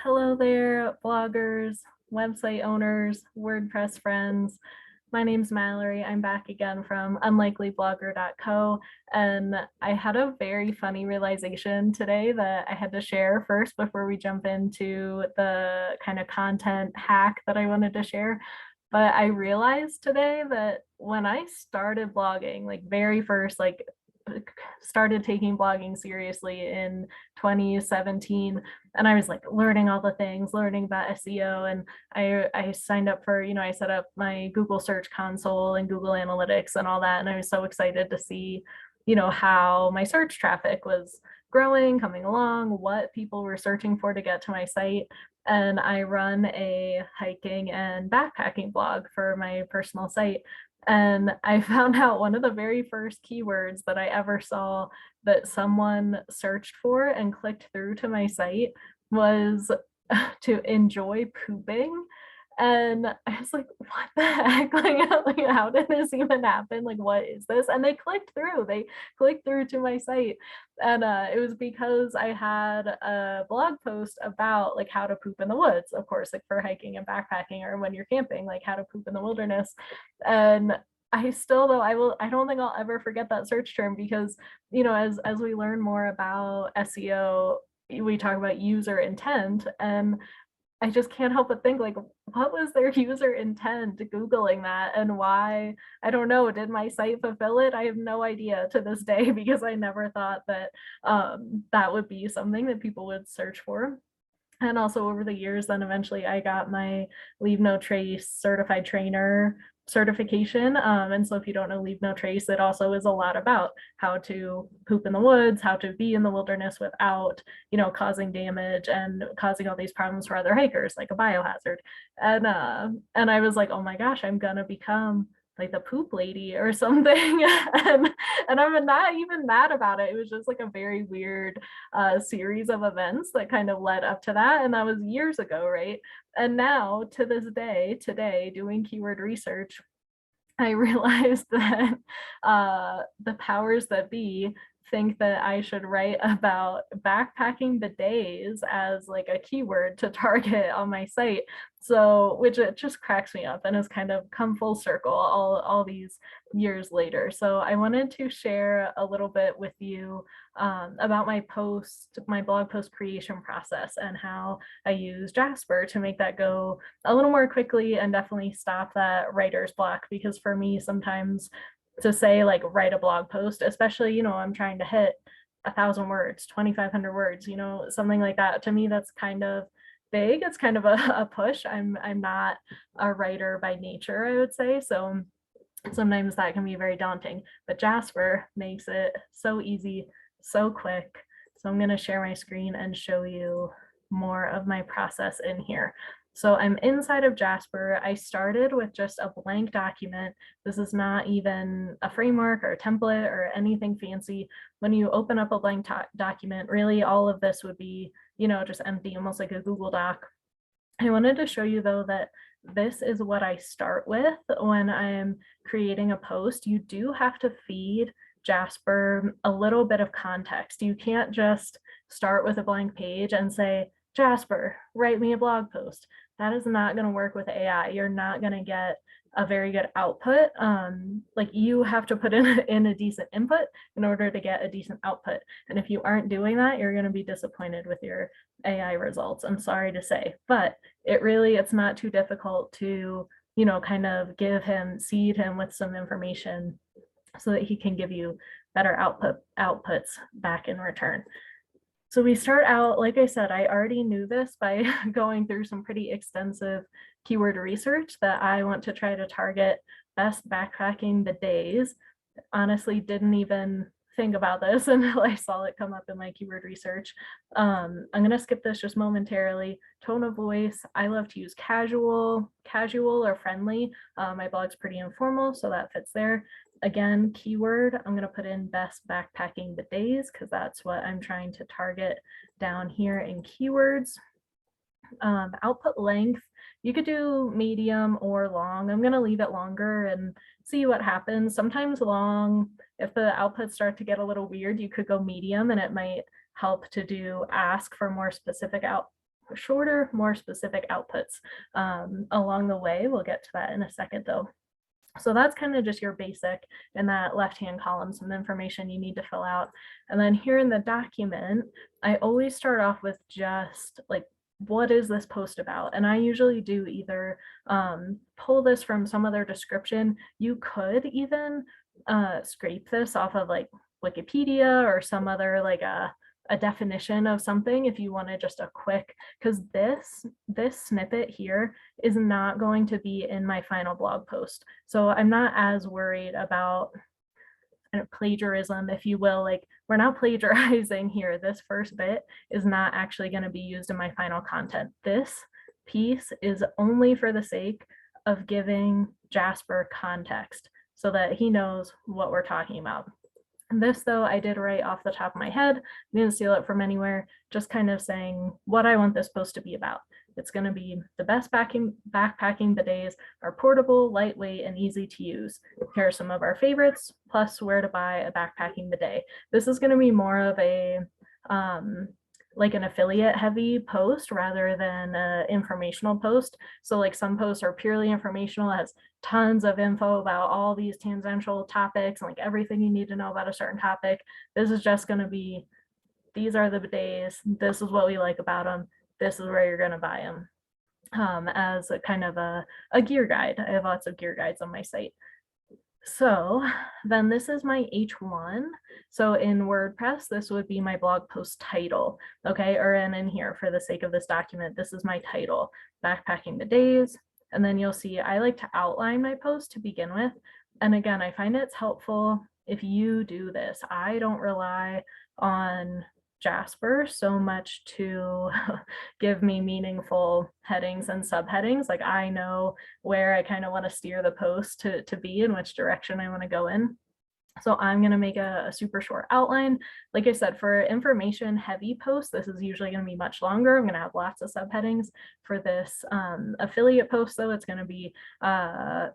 Hello there, bloggers, website owners, WordPress friends. My name's Mallory. I'm back again from unlikelyblogger.co, and I had a very funny realization today that I had to share first before we jump into the kind of content hack that I wanted to share. But I realized today that when I started blogging, like very first, like started taking blogging seriously in 2017, and I was like learning all the things, learning about SEO, and I signed up for, I set up my Google Search Console and Google Analytics and all that, and I was so excited to see, how my search traffic was growing, coming along, what people were searching for to get to my site. And I run a hiking and backpacking blog for my personal site. And I found out one of the very first keywords that I ever saw that someone searched for and clicked through to my site was to enjoy pooping. And I was like, what the heck? Like, how did this even happen? Like, what is this? And they clicked through. They clicked through to my site. And it was because I had a blog post about like how to poop in the woods, of course, like for hiking and backpacking, or when you're camping, like how to poop in the wilderness. And I still, though, I don't think I'll ever forget that search term, because, as we learn more about SEO, we talk about user intent, and I just can't help but think, like, what was their user intent Googling that, and why? I don't know. Did my site fulfill it? I have no idea to this day, because I never thought that that would be something that people would search for. And also over the years, then eventually I got my Leave No Trace certified trainer certification. And so if you don't know Leave No Trace, it also is a lot about how to poop in the woods, how to be in the wilderness without, causing damage and causing all these problems for other hikers, like a biohazard. And I was like, oh my gosh, I'm gonna become like the poop lady or something. and I'm not even mad about it. It was just like a very weird series of events that kind of led up to that. And that was years ago, right? And now to this day, today, doing keyword research, I realized that the powers that be think that I should write about backpacking bidets as like a keyword to target on my site. So, which it just cracks me up and has kind of come full circle all these years later. So I wanted to share a little bit with you about my blog post creation process, and how I use Jasper to make that go a little more quickly and definitely stop that writer's block. Because for me, sometimes to say like write a blog post, especially, I'm trying to hit 1,000 words, 2,500 words, something like that. To me, that's kind of big. It's kind of a push. I'm not a writer by nature, I would say. So sometimes that can be very daunting, but Jasper makes it so easy, so quick. So I'm going to share my screen and show you more of my process in here. So I'm inside of Jasper. I started with just a blank document. This is not even a framework or a template or anything fancy. When you open up a blank document, really all of this would be, just empty, almost like a Google Doc. I wanted to show you though that this is what I start with when I'm creating a post. You do have to feed Jasper a little bit of context. You can't just start with a blank page and say, Jasper, write me a blog post. That is not going to work with AI. You're not going to get a very good output. Like, you have to put in a decent input in order to get a decent output. And if you aren't doing that, you're going to be disappointed with your AI results. I'm sorry to say, but it's not too difficult to, kind of seed him with some information so that he can give you better outputs back in return. So we start out, like I said, I already knew this by going through some pretty extensive keyword research, that I want to try to target best backpacking bidets. Honestly, didn't even think about this until I saw it come up in my keyword research. I'm going to skip this just momentarily. Tone of voice, I love to use casual or friendly. My blog's pretty informal, so that fits there. Again, keyword, I'm going to put in best backpacking bidets, because that's what I'm trying to target down here in keywords. Output length, you could do medium or long. I'm going to leave it longer and see what happens. Sometimes long, if the outputs start to get a little weird, you could go medium, and it might help to ask for more specific shorter, more specific outputs along the way. We'll get to that in a second though. So that's kind of just your basic in that left-hand column, some information you need to fill out. And then here in the document, I always start off with just like, what is this post about? And I usually do either pull this from some other description. You could even scrape this off of like Wikipedia or some other like a definition of something if you wanted just a quick, because this snippet here is not going to be in my final blog post. So I'm not as worried about kind of plagiarism, if you will. Like, we're not plagiarizing here. This first bit is not actually going to be used in my final content. This piece is only for the sake of giving Jasper context so that he knows what we're talking about. This, though, I did write off the top of my head. I didn't steal it from anywhere, just kind of saying what I want this post to be about. It's going to be the best backpacking bidets are portable, lightweight, and easy to use. Here are some of our favorites, plus where to buy a backpacking bidet. This is going to be more of a like an affiliate heavy post rather than an informational post. So like some posts are purely informational, has tons of info about all these tangential topics and like everything you need to know about a certain topic. This is just going to be, these are the bidets, this is what we like about them, this is where you're going to buy them, as a kind of a gear guide. I have lots of gear guides on my site. So then this is my H1. So in WordPress, this would be my blog post title, okay? Or in here, for the sake of this document, this is my title, Backpacking Bidets. And then you'll see I like to outline my post to begin with. And again, I find it's helpful if you do this. I don't rely on Jasper so much to give me meaningful headings and subheadings. Like, I know where I kind of want to steer the post to be and which direction I want to go in. So I'm going to make a super short outline. Like I said, for information heavy posts, this is usually going to be much longer. I'm going to have lots of subheadings. For this affiliate post, though, it's going to be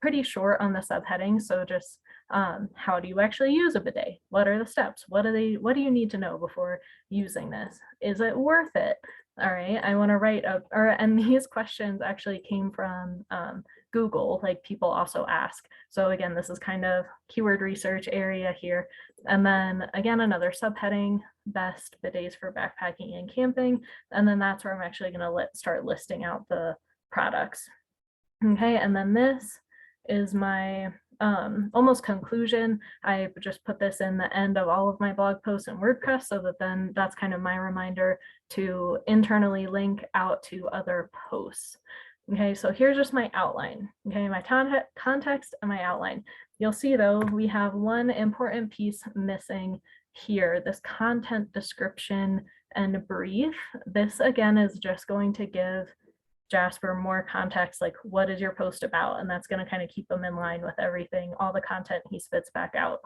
pretty short on the subheadings. So just how do you actually use a bidet? What are the steps? What do you need to know before using this? Is it worth it? All right, I want to write and these questions actually came from Google, like people also ask. So again, this is kind of keyword research area here. And then again, another subheading, best bidets for backpacking and camping. And then that's where I'm actually going to start listing out the products. Okay, and then this is my almost conclusion. I just put this in the end of all of my blog posts in WordPress so that then that's kind of my reminder to internally link out to other posts. Okay, so here's just my outline. Okay, my context and my outline. You'll see though, we have one important piece missing here, this content description and brief. This again is just going to give Jasper more context, like what is your post about? And that's going to kind of keep them in line with everything, all the content he spits back out.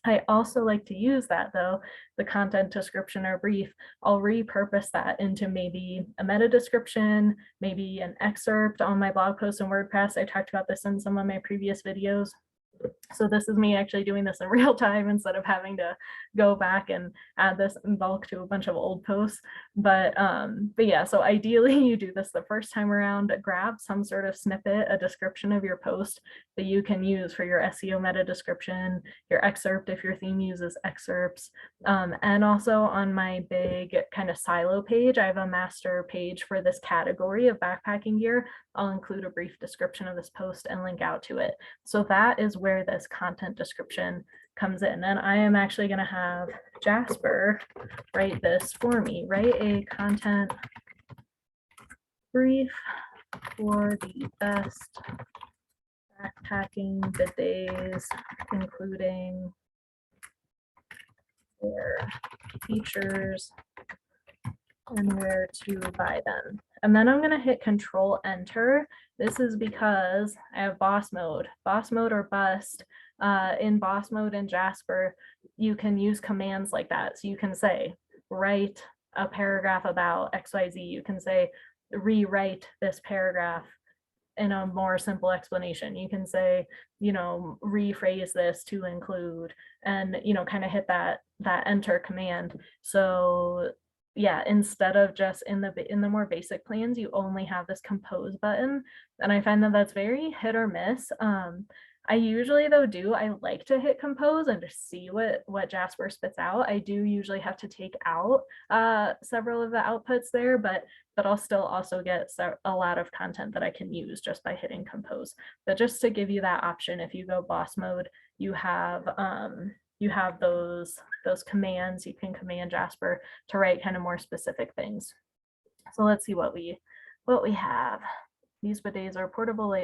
I also like to use that though, the content description or brief, I'll repurpose that into maybe a meta description, maybe an excerpt on my blog post in WordPress. I talked about this in some of my previous videos. So this is me actually doing this in real time instead of having to go back and add this in bulk to a bunch of old posts. But yeah, so ideally you do this the first time around, grab some sort of snippet, a description of your post that you can use for your SEO meta description, your excerpt if your theme uses excerpts. And also on my big kind of silo page, I have a master page for this category of backpacking gear. I'll include a brief description of this post and link out to it. So that is where this content description comes in. And I am actually going to have Jasper write this for me, write a content brief for the best backpacking bidets, including their features and where to buy them. And then I'm going to hit Control Enter. This is because I have boss mode or bust. In boss mode in Jasper, you can use commands like that. So you can say, write a paragraph about XYZ. You can say, rewrite this paragraph in a more simple explanation. You can say, you know, rephrase this to include, and, you know, kind of hit that enter command. So yeah, instead of just in the more basic plans, you only have this compose button. And I find that that's very hit or miss. I usually though I like to hit compose and just see what Jasper spits out. I do usually have to take out several of the outputs there, but I'll still also get a lot of content that I can use just by hitting compose. But just to give you that option, if you go boss mode, you have those commands. You can command Jasper to write kind of more specific things. So let's see what we have. These bidets are portable.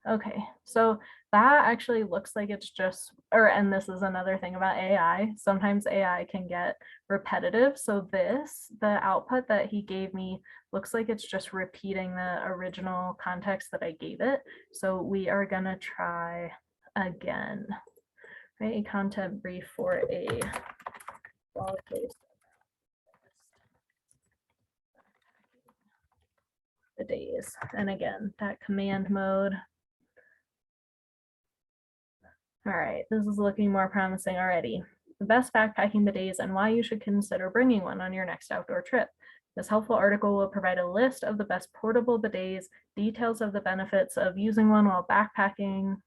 Okay, so that actually looks like it's just, and this is another thing about AI. Sometimes AI can get repetitive. So the output that he gave me looks like it's just repeating the original context that I gave it. So we are gonna try again. Right, a content brief for a blog post. The days, and again, that command mode. All right, this is looking more promising already. The best backpacking bidets and why you should consider bringing one on your next outdoor trip. This helpful article will provide a list of the best portable bidets, details of the benefits of using one while backpacking.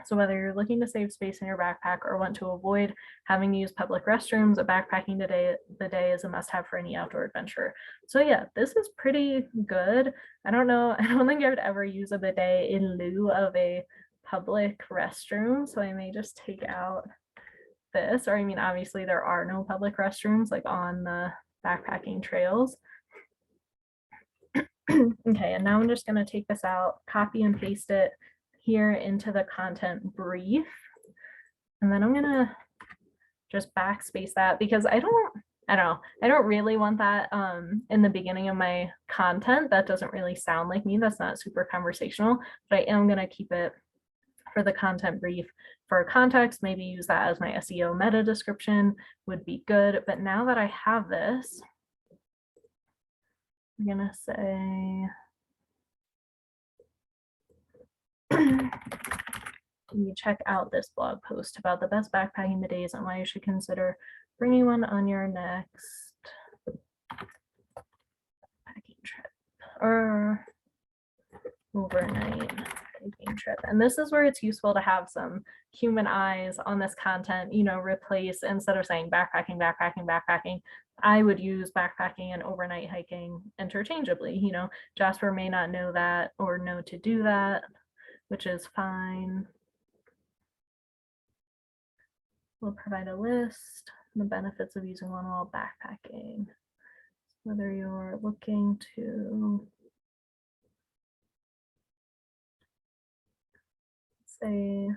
So whether you're looking to save space in your backpack or want to avoid having to use public restrooms, a backpacking bidet is a must-have for any outdoor adventure. So yeah, this is pretty good. I don't know, I don't think I would ever use a bidet in lieu of a public restroom, so I may just take out this, or I mean, obviously there are no public restrooms like on the backpacking trails. Okay, and now I'm just going to take this out, copy and paste it here into the content brief. And then I'm going to just backspace that because I don't really want that in the beginning of my content. That doesn't really sound like me. That's not super conversational, but I am going to keep it for the content brief. For context, maybe use that as my SEO meta description would be good. But now that I have this, I'm gonna say, you check out this blog post about the best backpacking bidets and why you should consider bringing one on your next backpacking trip or overnight hiking trip. And this is where it's useful to have some human eyes on this content, you know, replace, instead of saying backpacking, backpacking, backpacking, I would use backpacking and overnight hiking interchangeably. You know, Jasper may not know that or know to do that, which is fine. We'll provide a list, the benefits of using one while backpacking. Whether you're looking to say,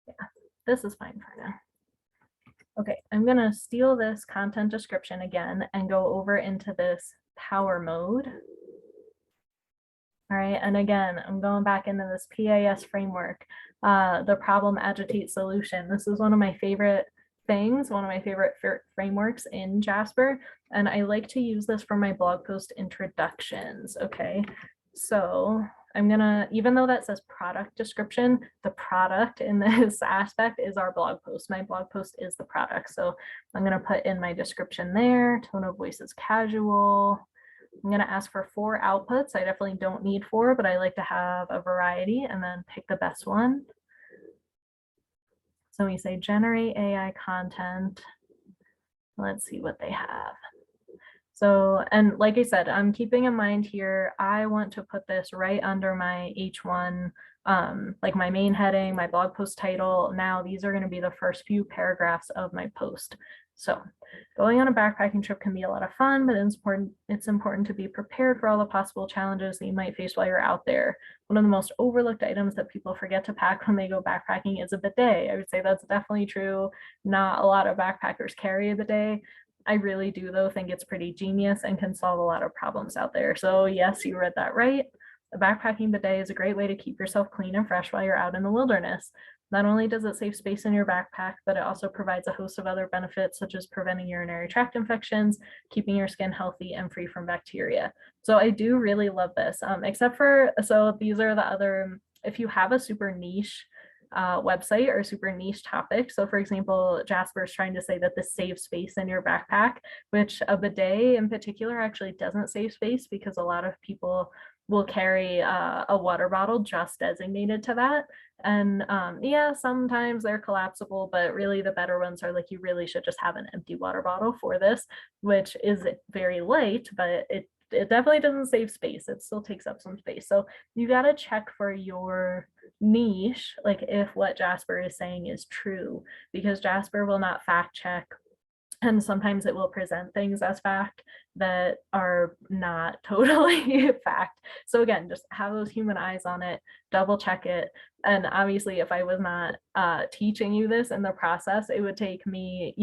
yeah, this is fine for now. Okay, I'm gonna steal this content description again and go over into this power mode. All right, and again, I'm going back into this PAS framework, the problem, agitate, solution. This is one of my favorite things, one of my favorite frameworks in Jasper, and I like to use this for my blog post introductions, okay? So I'm gonna, even though that says product description, the product in this aspect is our blog post. My blog post is the product. So I'm gonna put in my description there, tone of voice is casual. I'm gonna ask for 4 outputs. I definitely don't need 4, but I like to have a variety and then pick the best one. So we say generate AI content. Let's see what they have. So, and like I said, I'm keeping in mind here, I want to put this right under my H1, like my main heading, my blog post title. Now these are going to be the first few paragraphs of my post. So going on a backpacking trip can be a lot of fun, but it's important to be prepared for all the possible challenges that you might face while you're out there. One of the most overlooked items that people forget to pack when they go backpacking is a bidet. I would say that's definitely true. Not a lot of backpackers carry a bidet. I really do, though, think it's pretty genius and can solve a lot of problems out there. So yes, you read that right. A backpacking bidet is a great way to keep yourself clean and fresh while you're out in the wilderness. Not only does it save space in your backpack, but it also provides a host of other benefits, such as preventing urinary tract infections, keeping your skin healthy and free from bacteria. So I do really love this, except for, so these are the other, if you have a super niche website are super niche topics. So for example, Jasper is trying to say that this saves space in your backpack, which a bidet in particular actually doesn't save space because a lot of people will carry a water bottle just designated to that. And yeah, sometimes they're collapsible, but really the better ones are like you really should just have an empty water bottle for this, which is very light, but it definitely doesn't save space. It still takes up some space. So you got to check for your niche, like if what Jasper is saying is true, because Jasper will not fact check. And sometimes it will present things as fact that are not totally fact. So again, just have those human eyes on it, double check it. And obviously, if I was not teaching you this in the process, it would take me,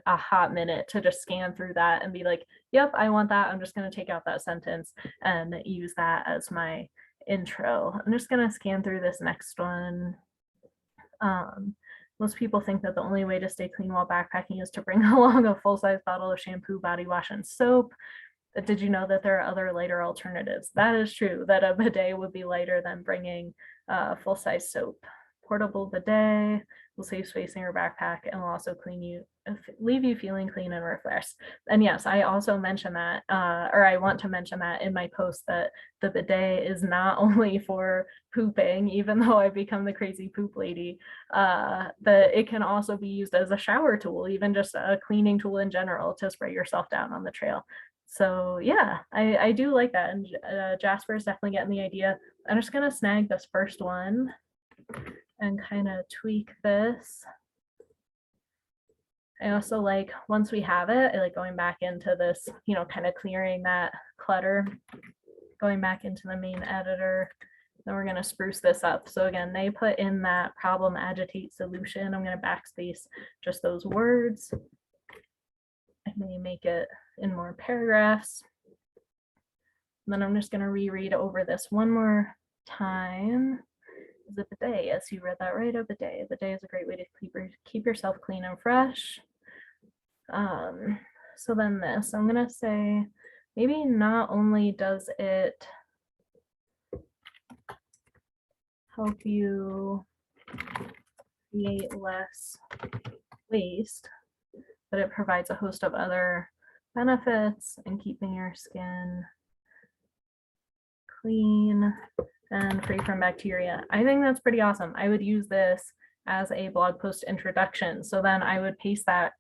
a hot minute to just scan through that and be like, yep, I want that. I'm just going to take out that sentence and use that as my intro. I'm just going to scan through this next one. Most people think that the only way to stay clean while backpacking is to bring along a full-size bottle of shampoo, body wash, and soap. But did you know that there are other lighter alternatives? That is true, that a bidet would be lighter than bringing full-size soap. Portable bidet will save space in your backpack and will also leave you feeling clean and refreshed. And yes, I also mentioned that, or I want to mention that in my post, that the bidet is not only for pooping, even though I've become the crazy poop lady, that it can also be used as a shower tool, even just a cleaning tool in general to spray yourself down on the trail. So yeah, I do like that. And Jasper is definitely getting the idea. I'm just gonna snag this first one and kind of tweak this. I also like, once we have it, I like going back into this, kind of clearing that clutter, going back into the main editor. Then we're going to spruce this up. So again, they put in that problem, agitate, solution. I'm going to backspace just those words. I may make it in more paragraphs. And then I'm just going to reread over this one more time. The bidet, yes, you read that right, a bidet. A bidet is a great way to keep yourself clean and fresh. So then this, I'm gonna say, maybe not only does it help you create less waste, but it provides a host of other benefits in keeping your skin clean and free from bacteria. I think that's pretty awesome. I would use this as a blog post introduction. So then I would paste that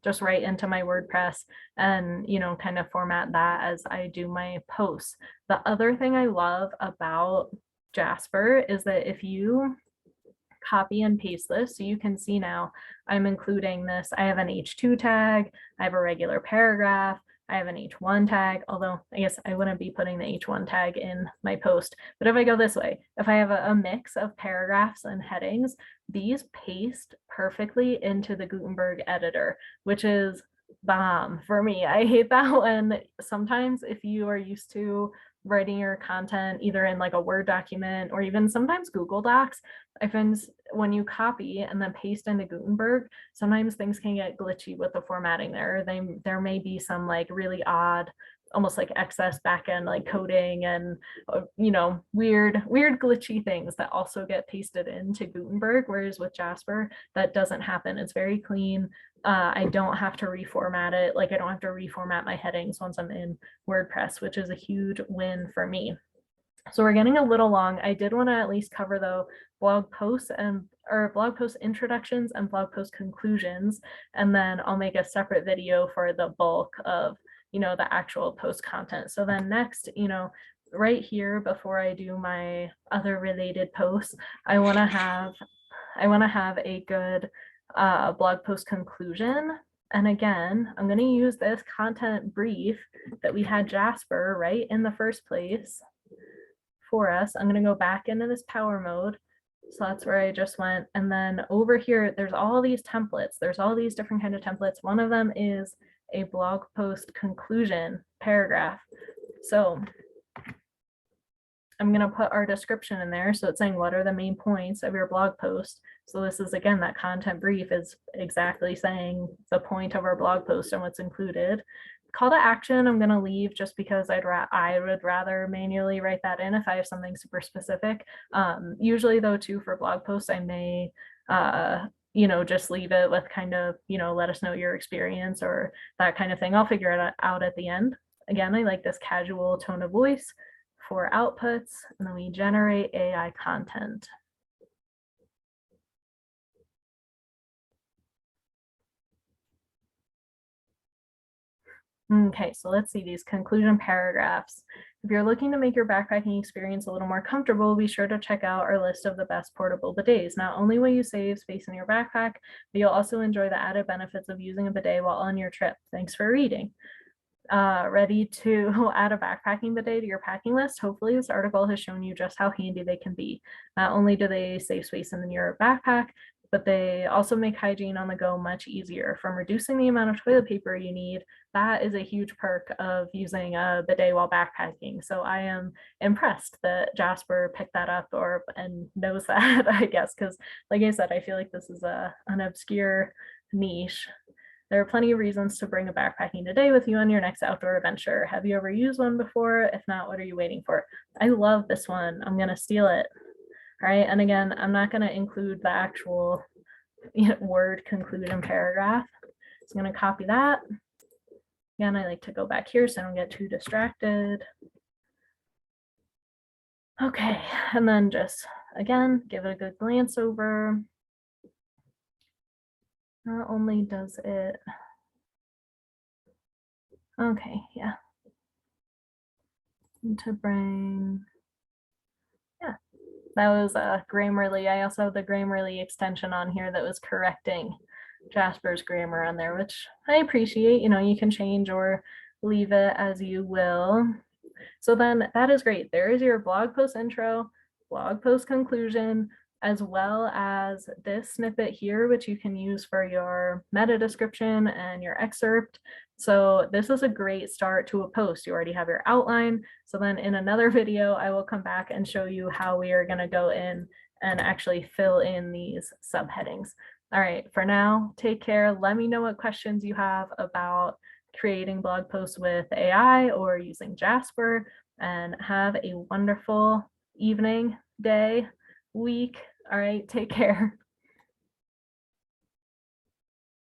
just right into my WordPress and, kind of format that as I do my posts. The other thing I love about Jasper is that if you copy and paste this, so you can see now I'm including this. I have an H2 tag, I have a regular paragraph, I have an H1 tag, although I guess I wouldn't be putting the H1 tag in my post. But if I go this way, if I have a mix of paragraphs and headings, these paste perfectly into the Gutenberg editor, which is bomb for me. I hate that when sometimes if you are used to writing your content either in like a Word document or even sometimes Google Docs, I find when you copy and then paste into Gutenberg, sometimes things can get glitchy with the formatting there. There may be some like really odd, almost like excess backend like coding and weird glitchy things that also get pasted into Gutenberg, whereas with Jasper that doesn't happen. It's very clean. I don't have to reformat it. Like I don't have to reformat my headings once I'm in WordPress, which is a huge win for me. So we're getting a little long. I did want to at least cover though blog posts or blog post introductions and blog post conclusions, and then I'll make a separate video for the bulk of the actual post content. So then next, right here before I do my other related posts, I want to have a good blog post conclusion. And again, I'm going to use this content brief that we had Jasper right in the first place for us. I'm going to go back into this power mode. So that's where I just went. And then over here, there's all these templates. There's all these different kind of templates. One of them is a blog post conclusion paragraph. So I'm going to put our description in there. So it's saying, what are the main points of your blog post? So this is, again, that content brief is exactly saying the point of our blog post and what's included. call to action, I'm going to leave just because I would rather manually write that in if I have something super specific. Usually though too, for blog posts, I may just leave it with kind of, let us know your experience or that kind of thing. I'll figure it out at the end. Again, I like this casual tone of voice for outputs, and then we generate AI content. Okay, so let's see these conclusion paragraphs. If you're looking to make your backpacking experience a little more comfortable, be sure to check out our list of the best portable bidets. Not only will you save space in your backpack, but you'll also enjoy the added benefits of using a bidet while on your trip. Thanks for reading. Ready to add a backpacking bidet to your packing list? Hopefully this article has shown you just how handy they can be. Not only do they save space in your backpack, but they also make hygiene on the go much easier. From reducing the amount of toilet paper you need, that is a huge perk of using a bidet while backpacking. So I am impressed that Jasper picked that up and knows that, I guess, because like I said, I feel like this is an obscure niche. There are plenty of reasons to bring a backpacking bidet with you on your next outdoor adventure. Have you ever used one before? If not, what are you waiting for? I love this one. I'm going to steal it. All right. And again, I'm not going to include the actual word conclusion paragraph. So I'm going to copy that. Again, I like to go back here so I don't get too distracted. Okay. And then just, again, give it a good glance over. Not only does it, okay, yeah. To bring, yeah, that was Grammarly. I also have the Grammarly extension on here that was correcting Jasper's grammar on there, which I appreciate. You can change or leave it as you will. So then that is great. There is your blog post intro, blog post conclusion, as well as this snippet here, which you can use for your meta description and your excerpt. So this is a great start to a post. You already have your outline. So then in another video, I will come back and show you how we are going to go in and actually fill in these subheadings. All right, for now, take care. Let me know what questions you have about creating blog posts with AI or using Jasper, and have a wonderful evening, day, week. All right, take care.